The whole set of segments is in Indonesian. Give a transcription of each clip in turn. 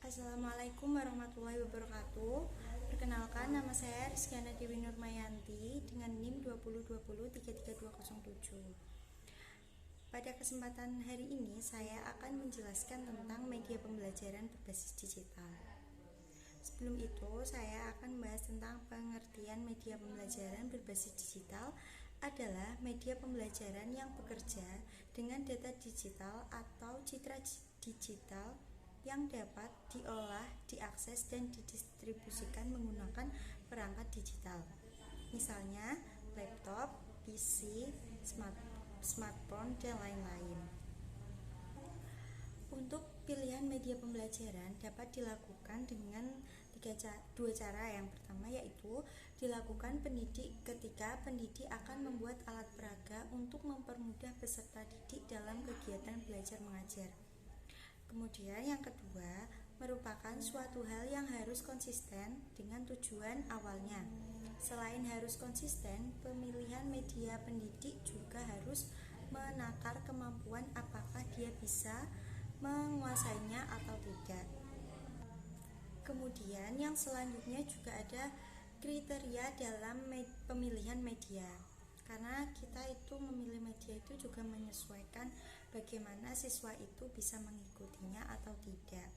Assalamualaikum warahmatullahi wabarakatuh. Perkenalkan, nama saya Rizkyana Dewi Nurmayanti dengan NIM 2020333207. Pada kesempatan hari ini saya akan menjelaskan tentang media pembelajaran berbasis digital. Sebelum itu, saya akan membahas tentang pengertian media pembelajaran berbasis digital adalah media pembelajaran yang bekerja dengan data digital atau citra digital yang dapat diolah, diakses, dan didistribusikan menggunakan perangkat digital. Misalnya, laptop, PC, smartphone, dan lain-lain. Untuk pilihan media pembelajaran dapat dilakukan dengan dua cara. Yang pertama yaitu dilakukan pendidik ketika pendidik akan membuat alat peraga untuk mempermudah peserta didik dalam kegiatan belajar mengajar. Kemudian yang kedua merupakan suatu hal yang harus konsisten dengan tujuan awalnya. Selain harus konsisten, pemilihan media pendidik juga harus menakar kemampuan apakah dia bisa menguasainya atau tidak. Kemudian yang selanjutnya juga ada kriteria dalam pemilihan media. Karena kita itu memilih media itu juga menyesuaikan bagaimana siswa itu bisa mengikutinya atau tidak.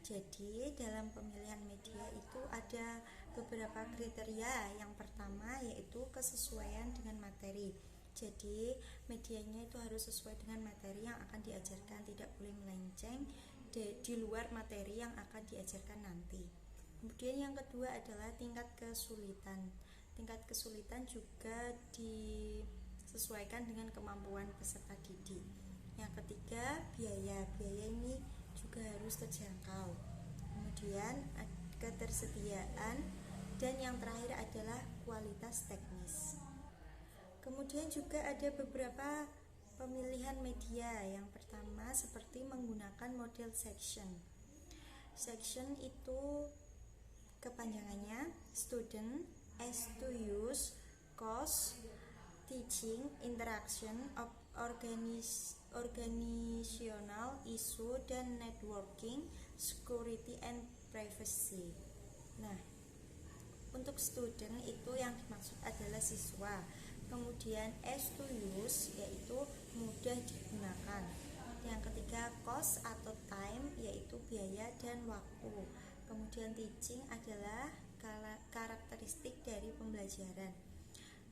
Jadi dalam pemilihan media itu ada beberapa kriteria. Yang pertama yaitu kesesuaian dengan materi. Jadi medianya itu harus sesuai dengan materi yang akan diajarkan, tidak boleh melenceng di luar materi yang akan diajarkan nanti. Kemudian yang kedua adalah tingkat kesulitan. Tingkat kesulitan juga disesuaikan dengan kemampuan peserta didik. Yang ketiga, biaya ini juga harus terjangkau. Kemudian ketersediaan, dan yang terakhir adalah kualitas teknis. Kemudian juga ada beberapa pemilihan media. Yang pertama seperti menggunakan model section. Section itu kepanjangannya student, as-to-use, course, teaching, interaction, organizational, issue, dan networking, security, and privacy. Nah, untuk student itu yang dimaksud adalah siswa. Kemudian as-to-use yaitu mudah digunakan. Yang ketiga cost atau time yaitu biaya dan waktu. Kemudian teaching adalah karakteristik dari pembelajaran.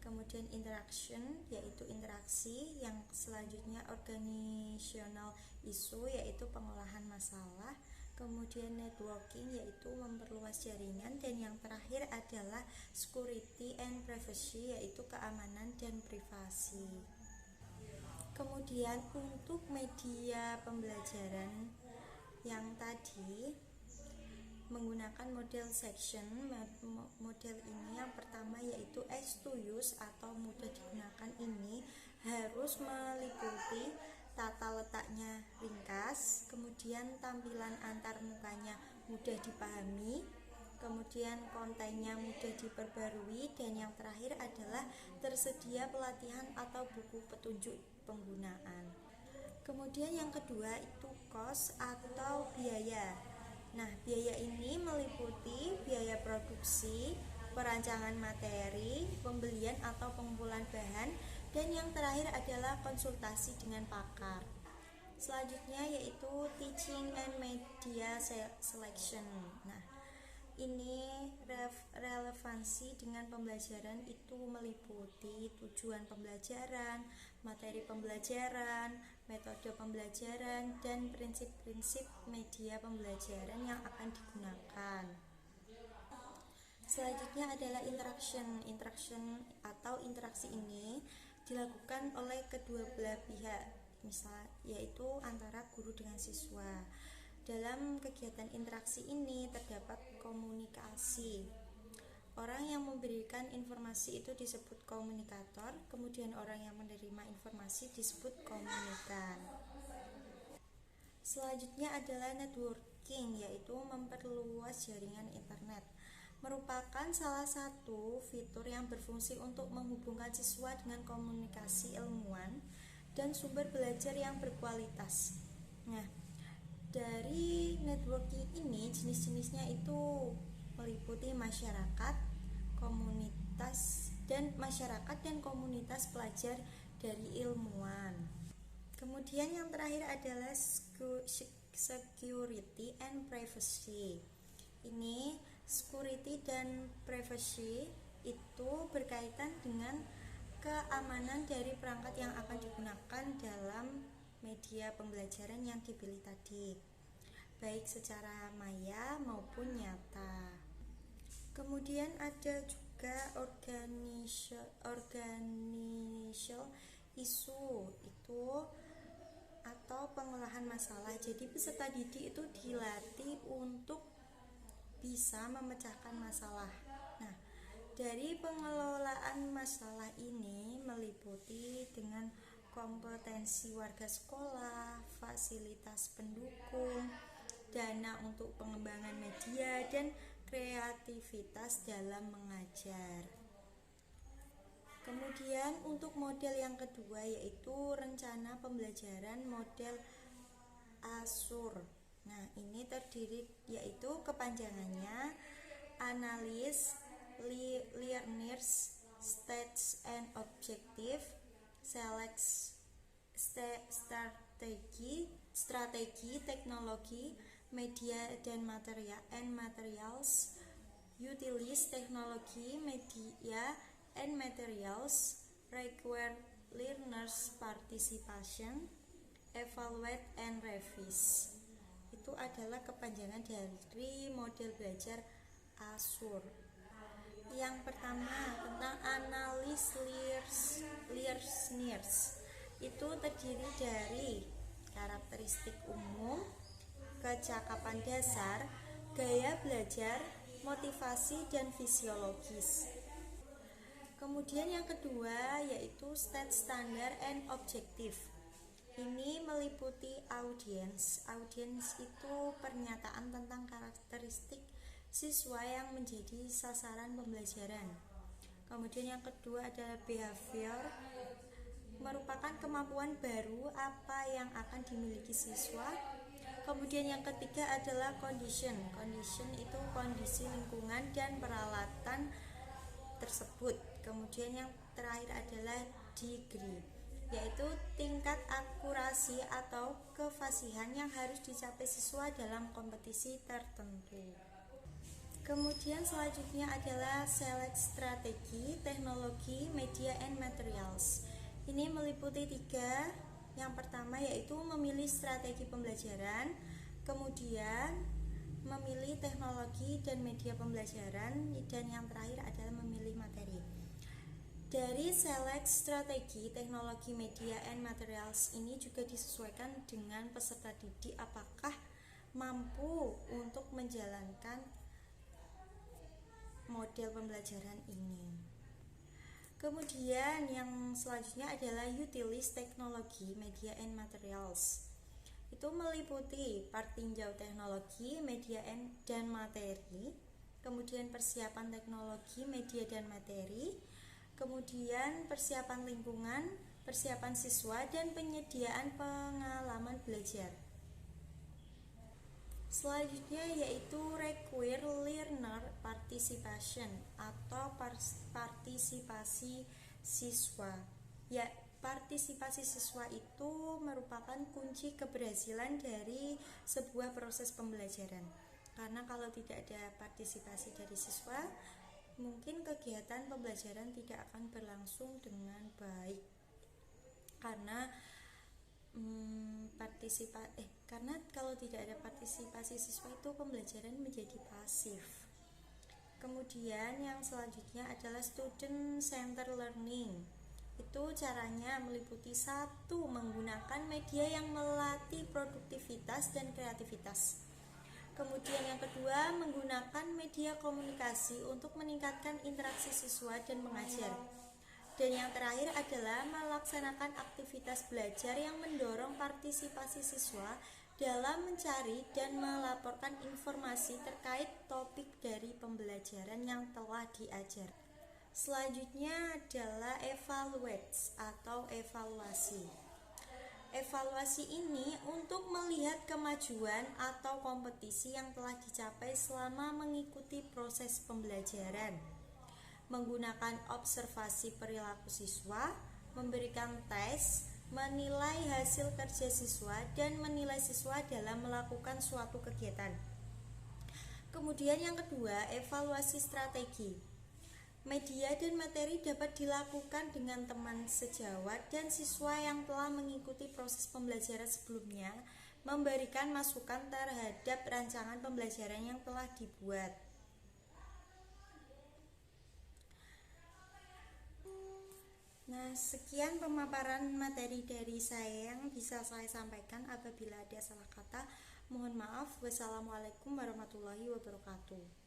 Kemudian interaction yaitu interaksi. Yang selanjutnya organizational issue yaitu pengolahan masalah. Kemudian networking yaitu memperluas jaringan. Dan yang terakhir adalah security and privacy yaitu keamanan dan privasi. Kemudian untuk media pembelajaran yang tadi menggunakan model section, model ini yang pertama yaitu as-to-use atau mudah digunakan ini harus meliputi tata letaknya ringkas, kemudian tampilan antar mukanya mudah dipahami, kemudian kontennya mudah diperbarui, dan yang terakhir adalah tersedia pelatihan atau buku petunjuk penggunaan. Kemudian yang kedua itu cost atau biaya. Nah, biaya ini meliputi biaya produksi, perancangan materi, pembelian atau pengumpulan bahan, dan yang terakhir adalah konsultasi dengan pakar. Selanjutnya yaitu teaching and media selection. Nah, ini relevansi dengan pembelajaran itu meliputi tujuan pembelajaran, materi pembelajaran, metode pembelajaran, dan prinsip-prinsip media pembelajaran yang akan digunakan. Selanjutnya adalah interaction atau interaksi ini dilakukan oleh kedua belah pihak, yaitu antara guru dengan siswa. Dalam kegiatan interaksi ini terdapat komunikasi. Orang yang memberikan informasi itu disebut komunikator, kemudian orang yang menerima informasi disebut komunikan. Selanjutnya adalah networking, yaitu memperluas jaringan internet. Merupakan salah satu fitur yang berfungsi untuk menghubungkan siswa dengan komunikasi ilmuwan dan sumber belajar yang berkualitas. Nah, dari networking teknologi ini jenis-jenisnya itu meliputi masyarakat, komunitas pelajar dari ilmuwan. Kemudian yang terakhir adalah security and privacy. Ini security dan privacy itu berkaitan dengan keamanan dari perangkat yang akan digunakan dalam media pembelajaran yang dipilih tadi, baik secara maya maupun nyata. Kemudian ada juga organizational issue itu atau pengolahan masalah. Jadi peserta didik itu dilatih untuk bisa memecahkan masalah. Nah, dari pengelolaan masalah ini meliputi dengan kompetensi warga sekolah, fasilitas pendukung, dana untuk pengembangan media, dan kreativitas dalam mengajar. Kemudian untuk model yang kedua yaitu rencana pembelajaran model ASUR. Nah, ini terdiri yaitu kepanjangannya Analysis, Learners, Stats and Objective, Select, Strategi, Teknologi, Media dan Materials, Utilize, Teknologi, Media and Materials, Require Learners Participation, Evaluate and Revise. Itu adalah kepanjangan dari model belajar ASUR. Yang pertama tentang analis learners. Itu terdiri dari karakteristik umum, kecakapan dasar, gaya belajar, motivasi, dan fisiologis. Kemudian yang kedua yaitu stat standar and objective. Ini meliputi audiens. Audiens itu pernyataan tentang karakteristik siswa yang menjadi sasaran pembelajaran. Kemudian yang kedua adalah behavior, merupakan kemampuan baru apa yang akan dimiliki siswa. Kemudian yang ketiga adalah condition. Condition itu kondisi lingkungan dan peralatan tersebut. Kemudian yang terakhir adalah degree, yaitu tingkat akurasi atau kefasihan yang harus dicapai siswa dalam kompetisi tertentu. Kemudian selanjutnya adalah select strategi, teknologi, media and materials. Ini meliputi 3. Yang pertama yaitu memilih strategi pembelajaran, kemudian memilih teknologi dan media pembelajaran, dan yang terakhir adalah memilih materi. Dari select strategi, teknologi, media, and materials ini juga disesuaikan dengan peserta didik apakah mampu untuk menjalankan model pembelajaran ini. Kemudian yang selanjutnya adalah utilize teknologi, media, and materials. Itu meliputi part tinjau teknologi, media, dan materi, kemudian persiapan teknologi, media, dan materi, kemudian persiapan lingkungan, persiapan siswa, dan penyediaan pengalaman belajar. Selanjutnya yaitu require learner participation atau partisipasi siswa. Ya, partisipasi siswa itu merupakan kunci keberhasilan dari sebuah proses pembelajaran. Karena kalau tidak ada partisipasi dari siswa, mungkin kegiatan pembelajaran tidak akan berlangsung dengan baik. Karena karena kalau tidak ada partisipasi siswa itu pembelajaran menjadi pasif. Kemudian yang selanjutnya adalah student center learning. Itu caranya meliputi 1. Menggunakan media yang melatih produktivitas dan kreativitas. Kemudian yang kedua, menggunakan media komunikasi untuk meningkatkan interaksi siswa dan mengajar. Dan yang terakhir adalah melaksanakan aktivitas belajar yang mendorong partisipasi siswa dalam mencari dan melaporkan informasi terkait topik dari pembelajaran yang telah diajar. Selanjutnya adalah evaluate atau evaluasi. Evaluasi ini untuk melihat kemajuan atau kompetisi yang telah dicapai selama mengikuti proses pembelajaran. Menggunakan observasi perilaku siswa, memberikan tes, menilai hasil kerja siswa, dan menilai siswa dalam melakukan suatu kegiatan. Kemudian yang kedua, evaluasi strategi. Media dan materi dapat dilakukan dengan teman sejawat dan siswa yang telah mengikuti proses pembelajaran sebelumnya, memberikan masukan terhadap rancangan pembelajaran yang telah dibuat. Nah, sekian pemaparan materi dari saya yang bisa saya sampaikan. Apabila ada salah kata, mohon maaf. Wassalamualaikum warahmatullahi wabarakatuh.